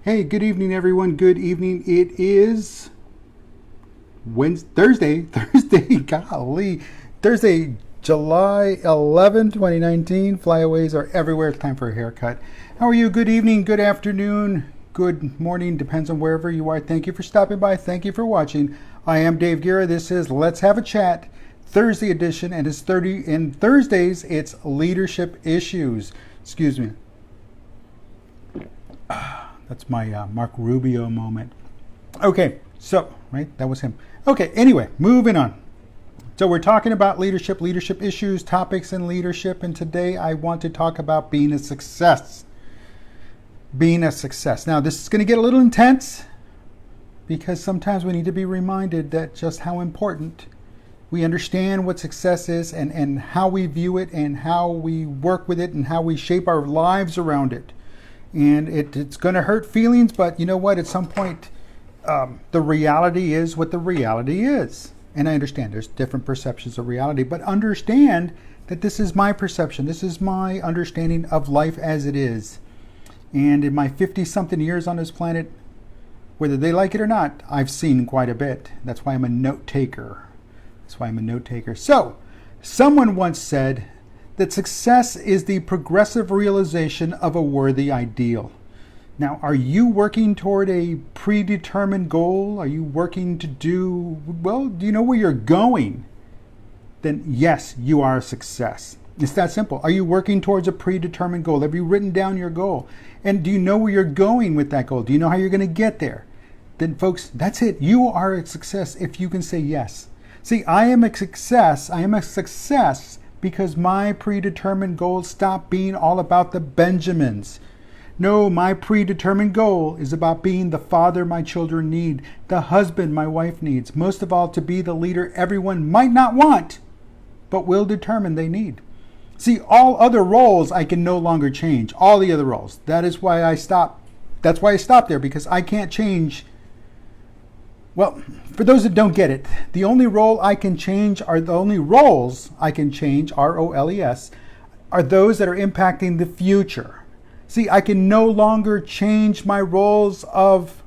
Hey, good evening, everyone. Good evening. It is Thursday, golly, Thursday, July 11, 2019. Flyaways are everywhere. It's time for a haircut. How are you? Good evening, good afternoon, good morning. Depends on wherever you are. Thank you for stopping by. Thank you for watching. I am Dave Guerra. This is Let's Have a Chat, Thursday edition, and it's 30. And Thursdays, it's leadership issues. Excuse me. That's my Mark Rubio moment. Okay, so, right, that was him. Okay, anyway, moving on. So we're talking about leadership issues, topics in leadership, and today I want to talk about being a success. Being a success. Now, this is going to get a little intense because sometimes we need to be reminded that just how important we understand what success is and how we view it and how we work with it and how we shape our lives around it. And it's going to hurt feelings, but you know what? At some point, the reality is what the reality is. And I understand there's different perceptions of reality, but understand that this is my perception. This is my understanding of life as it is. And in my 50-something years on this planet, whether they like it or not, I've seen quite a bit. That's why I'm a note taker. So, someone once said that success is the progressive realization of a worthy ideal. Now, are you working toward a predetermined goal? Are you working to do you know where you're going? Then yes, you are a success. It's that simple. Are you working towards a predetermined goal? Have you written down your goal? And do you know where you're going with that goal? Do you know how you're going to get there? Then folks, that's it. You are a success if you can say yes. See, I am a success because my predetermined goals stop being all about the Benjamins. No, my predetermined goal is about being the father my children need, the husband my wife needs, most of all to be the leader everyone might not want, but will determine they need. See, all other roles I can no longer change, all the other roles. That's why I stopped there, because I can't change. Well, for those that don't get it, the only roles I can change, ROLES, are those that are impacting the future. See, I can no longer change my roles of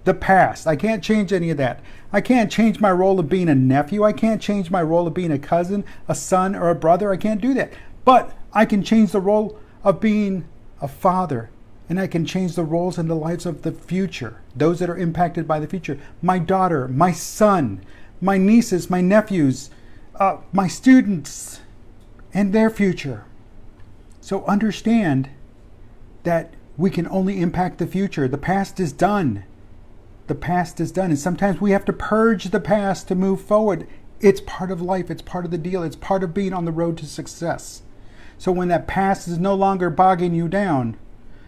the past. I can't change any of that. I can't change my role of being a nephew. I can't change my role of being a cousin, a son, or a brother. I can't do that. But I can change the role of being a father. And I can change the roles in the lives of the future, those that are impacted by the future. My daughter, my son, my nieces, my nephews, my students, and their future. So understand that we can only impact the future. The past is done. And sometimes we have to purge the past to move forward. It's part of life. It's part of the deal. It's part of being on the road to success. So when that past is no longer bogging you down,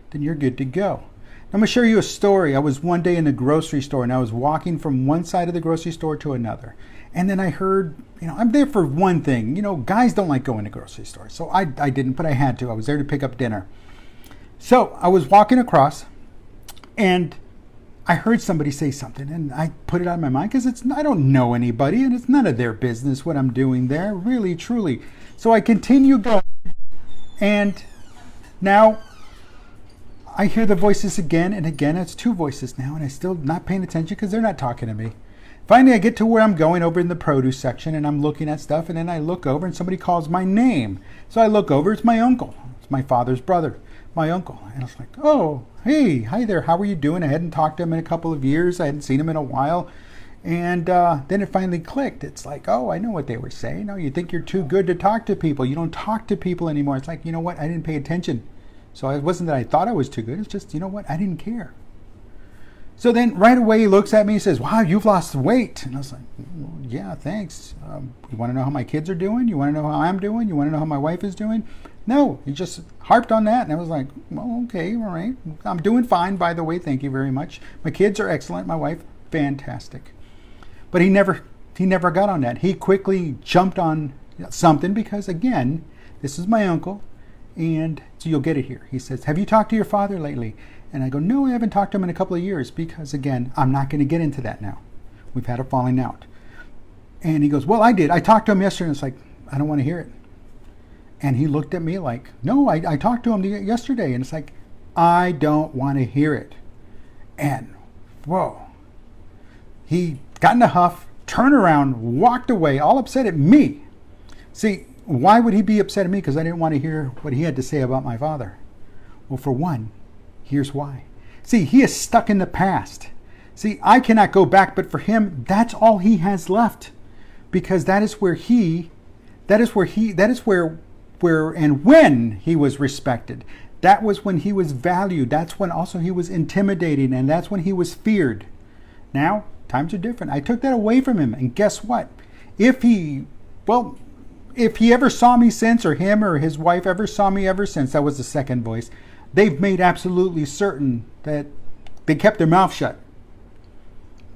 then you're good to go. I'm going to share you a story. I was one day in the grocery store and I was walking from one side of the grocery store to another. And then I heard, I'm there for one thing. Guys don't like going to grocery stores. So I didn't, but I had to. I was there to pick up dinner. So I was walking across and I heard somebody say something and I put it out of my mind because I don't know anybody and it's none of their business what I'm doing there, really, truly. So I continue going and now I hear the voices again and again. It's two voices now, and I'm still not paying attention because they're not talking to me. Finally, I get to where I'm going over in the produce section, and I'm looking at stuff, and then I look over, and somebody calls my name. So I look over. It's my uncle. It's my father's brother, my uncle. And I was like, oh, hey, hi there. How are you doing? I hadn't talked to him in a couple of years. I hadn't seen him in a while. And then it finally clicked. It's like, oh, I know what they were saying. Oh, you think you're too good to talk to people. You don't talk to people anymore. It's like, you know what? I didn't pay attention. So it wasn't that I thought I was too good. It's just, you know what? I didn't care. So then right away he looks at me and says, wow, you've lost weight. And I was like, well, yeah, thanks. You want to know how my kids are doing? You want to know how I'm doing? You want to know how my wife is doing? No, he just harped on that. And I was like, well, okay, all right. I'm doing fine, by the way. Thank you very much. My kids are excellent. My wife, fantastic. But he never got on that. He quickly jumped on something because, again, this is my uncle. And so you'll get it here. He says, have you talked to your father lately? And I go, no, I haven't talked to him in a couple of years because, again, I'm not going to get into that now. We've had a falling out. And he goes, well, I did. I talked to him yesterday. And it's like, I don't want to hear it. And he looked at me like, no, I talked to him yesterday. And it's like, I don't want to hear it. And, whoa, he got in a huff, turned around, walked away, all upset at me. See, why would he be upset at me? Because I didn't want to hear what he had to say about my father. Well, for one, here's why. See, he is stuck in the past. See, I cannot go back, but for him, that's all he has left. Because that is where and when he was respected. That was when he was valued. That's when also he was intimidating, and that's when he was feared. Now, times are different. I took that away from him, and guess what? If he ever saw me since, or him or his wife ever saw me ever since, that was the second voice, they've made absolutely certain that they kept their mouth shut.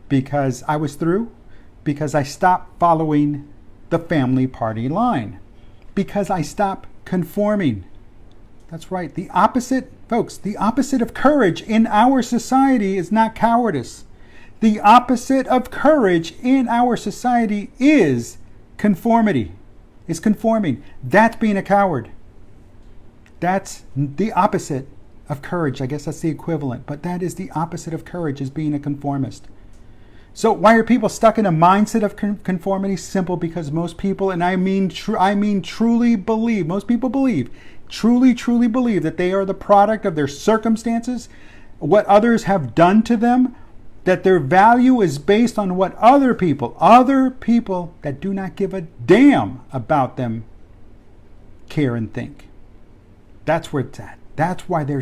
Because I was through, because I stopped following the family party line, because I stopped conforming. That's right. The opposite, folks, the opposite of courage in our society is not cowardice. The opposite of courage in our society is conformity, is conforming. That's being a coward. That's the opposite of courage. I guess that's the equivalent, but that is the opposite of courage, is being a conformist. So why are people stuck in a mindset of conformity? Simple, because most people, and I mean truly believe, most people believe, truly believe that they are the product of their circumstances, what others have done to them, that their value is based on what other people that do not give a damn about them care and think. That's where it's at. That's why they're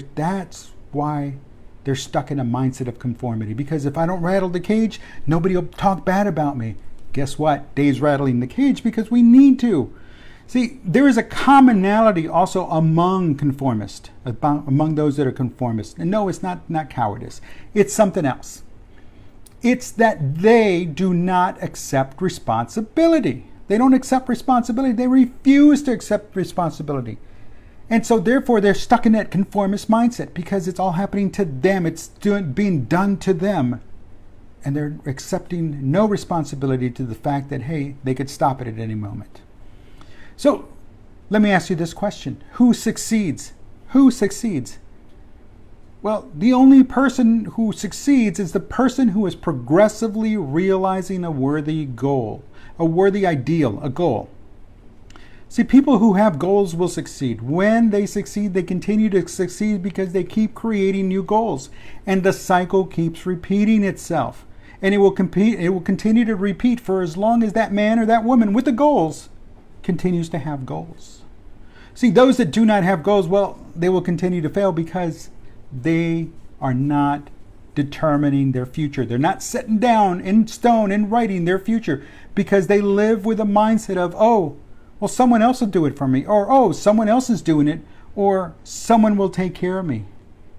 stuck in a mindset of conformity. Because if I don't rattle the cage, nobody will talk bad about me. Guess what? Dave's rattling the cage because we need to. See, there is a commonality also among conformists, among those that are conformists. And no, it's not cowardice. It's something else. It's that they do not accept responsibility. They don't accept responsibility. They refuse to accept responsibility. And so therefore they're stuck in that conformist mindset because it's all happening to them. It's being done to them. And they're accepting no responsibility to the fact that, hey, they could stop it at any moment. So let me ask you this question. Who succeeds? Who succeeds? Well, the only person who succeeds is the person who is progressively realizing a worthy goal, a worthy ideal, a goal. See, people who have goals will succeed. When they succeed, they continue to succeed because they keep creating new goals. And the cycle keeps repeating itself. And it will continue to repeat for as long as that man or that woman with the goals continues to have goals. See, those that do not have goals, well, they will continue to fail because they are not determining their future. They're not sitting down in stone and writing their future because they live with a mindset of, oh, well, someone else will do it for me, or, oh, someone else is doing it, or someone will take care of me.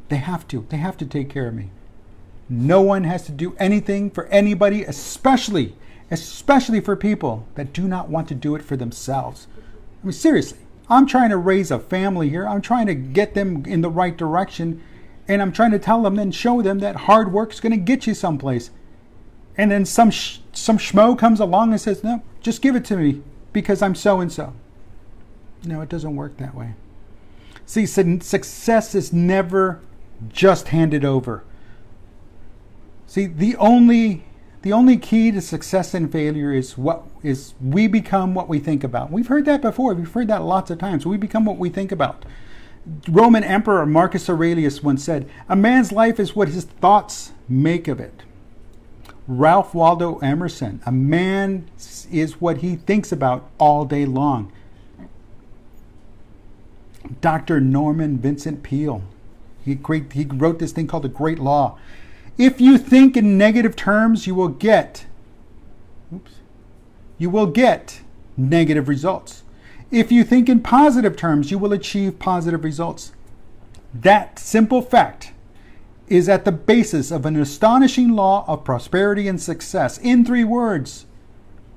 They have to take care of me. No one has to do anything for anybody, especially for people that do not want to do it for themselves. I mean, seriously, I'm trying to raise a family here. I'm trying to get them in the right direction, and I'm trying to tell them and show them that hard work is going to get you someplace. And then some schmo comes along and says, no, just give it to me because I'm so-and-so. No, it doesn't work that way. See, success is never just handed over. See, the only key to success and failure is we become what we think about. We've heard that before. We've heard that lots of times. We become what we think about. Roman Emperor Marcus Aurelius once said, "A man's life is what his thoughts make of it." Ralph Waldo Emerson, "A man is what he thinks about all day long." Dr. Norman Vincent Peale, he wrote this thing called The Great Law. If you think in negative terms, you will get negative results. If you think in positive terms, you will achieve positive results. That simple fact is at the basis of an astonishing law of prosperity and success. In 3 words,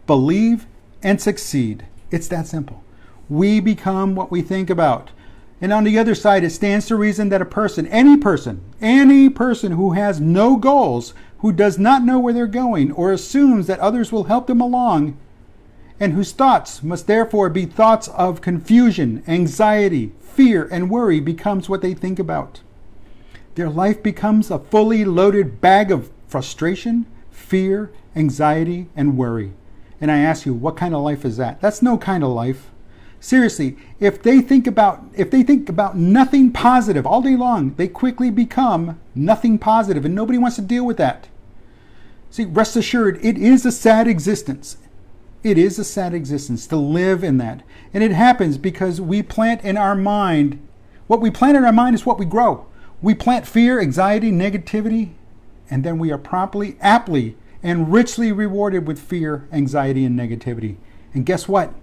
believe and succeed. It's that simple. We become what we think about. And on the other side, it stands to reason that any person who has no goals, who does not know where they're going, or assumes that others will help them along, and whose thoughts must therefore be thoughts of confusion, anxiety, fear, and worry, becomes what they think about. Their life becomes a fully loaded bag of frustration, fear, anxiety, and worry. And I ask you, what kind of life is that? That's no kind of life. Seriously, if they think about nothing positive all day long, they quickly become nothing positive, and nobody wants to deal with that. See, rest assured, it is a sad existence. It is a sad existence to live in that. And it happens because we plant in our mind, what we plant in our mind is what we grow. We plant fear, anxiety, negativity, and then we are promptly, aptly, and richly rewarded with fear, anxiety, and negativity. And guess what?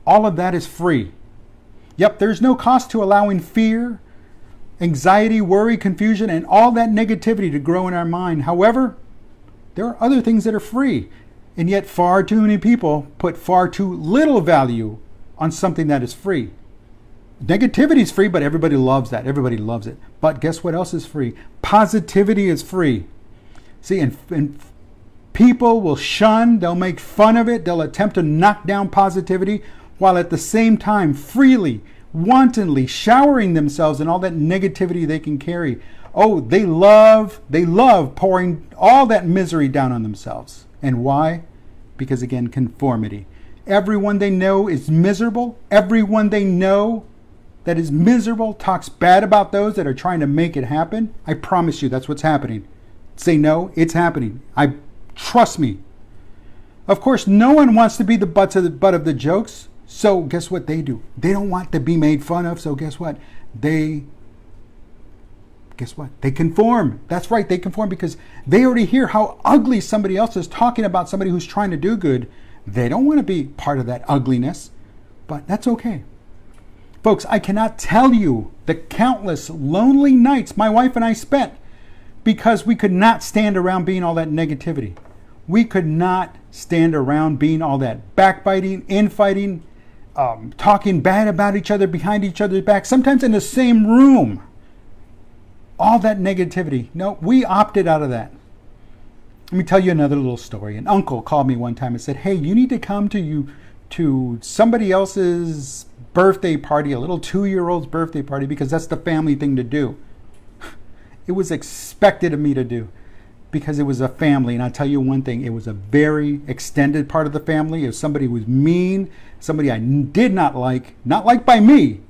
All of that is free. Yep, there's no cost to allowing fear, anxiety, worry, confusion, and all that negativity to grow in our mind. However, there are other things that are free. And yet far too many people put far too little value on something that is free. Negativity is free, but everybody loves that. Everybody loves it. But guess what else is free? Positivity is free. See, and people will shun, they'll make fun of it, they'll attempt to knock down positivity, while at the same time freely, wantonly showering themselves in all that negativity they can carry. Oh, they love pouring all that misery down on themselves. And why? Because again, conformity. Everyone they know is miserable. Everyone they know that is miserable talks bad about those that are trying to make it happen. I promise you that's what's happening. Say no, it's happening. Trust me. Of course, no one wants to be the butt of the jokes. So guess what they do? They don't want to be made fun of. So guess what? They conform. That's right, they conform because they already hear how ugly somebody else is talking about somebody who's trying to do good. They don't want to be part of that ugliness, but that's okay. Folks, I cannot tell you the countless lonely nights my wife and I spent because we could not stand around being all that negativity. We could not stand around being all that backbiting, infighting, talking bad about each other behind each other's back, sometimes in the same room. All that negativity. No, we opted out of that. Let me tell you another little story. An uncle called me one time and said, hey, you need to come to somebody else's birthday party, a little 2-year-old's birthday party, because that's the family thing to do. It was expected of me to do because it was a family. And I'll tell you one thing, it was a very extended part of the family. It was somebody who was mean, somebody I did not like by me.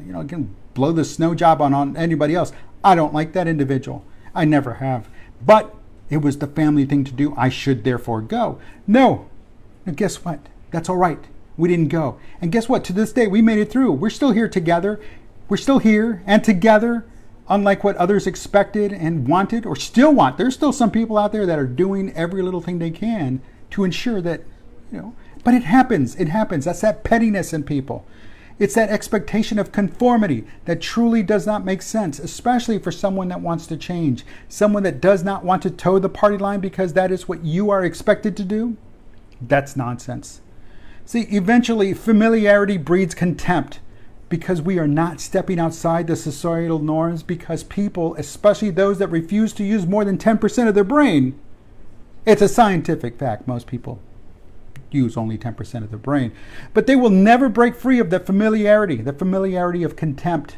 You know, I can blow the snow job on anybody else. I don't like that individual. I never have. But it was the family thing to do. I should therefore go. No. And guess what? That's all right. We didn't go. And guess what? To this day, we made it through. We're still here together. We're still here and together, unlike what others expected and wanted or still want. There's still some people out there that are doing every little thing they can to ensure that, but it happens. It happens. That's that pettiness in people. It's that expectation of conformity that truly does not make sense, especially for someone that wants to change, someone that does not want to toe the party line because that is what you are expected to do. That's nonsense. See, eventually familiarity breeds contempt because we are not stepping outside the societal norms because people, especially those that refuse to use more than 10% of their brain, it's a scientific fact, most people use only 10% of their brain. But they will never break free of the familiarity of contempt.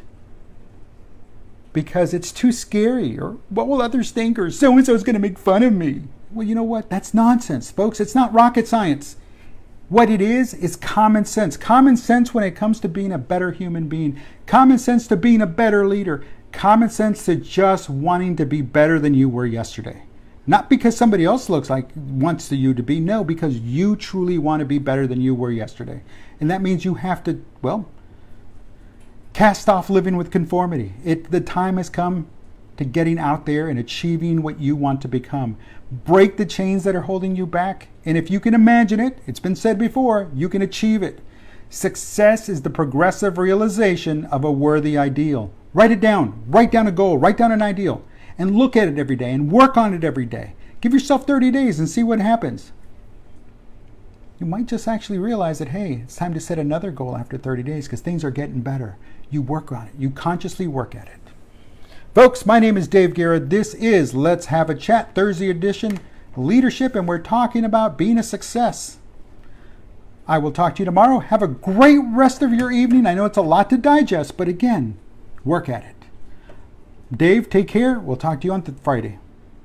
Because it's too scary, or what will others think, or so-and-so is going to make fun of me. Well, you know what? That's nonsense, folks. It's not rocket science. What it is common sense. Common sense when it comes to being a better human being. Common sense to being a better leader. Common sense to just wanting to be better than you were yesterday. Not because somebody else wants you to be. No, because you truly want to be better than you were yesterday. And that means you have to, cast off living with conformity. The time has come to getting out there and achieving what you want to become. Break the chains that are holding you back. And if you can imagine it, it's been said before, you can achieve it. Success is the progressive realization of a worthy ideal. Write it down. Write down a goal. Write down an ideal. And look at it every day and work on it every day. Give yourself 30 days and see what happens. You might just actually realize that, hey, it's time to set another goal after 30 days because things are getting better. You work on it. You consciously work at it. Folks, my name is Dave Guerra. This is Let's Have a Chat, Thursday edition, leadership, and we're talking about being a success. I will talk to you tomorrow. Have a great rest of your evening. I know it's a lot to digest, but again, work at it. Dave, take care. We'll talk to you on Friday.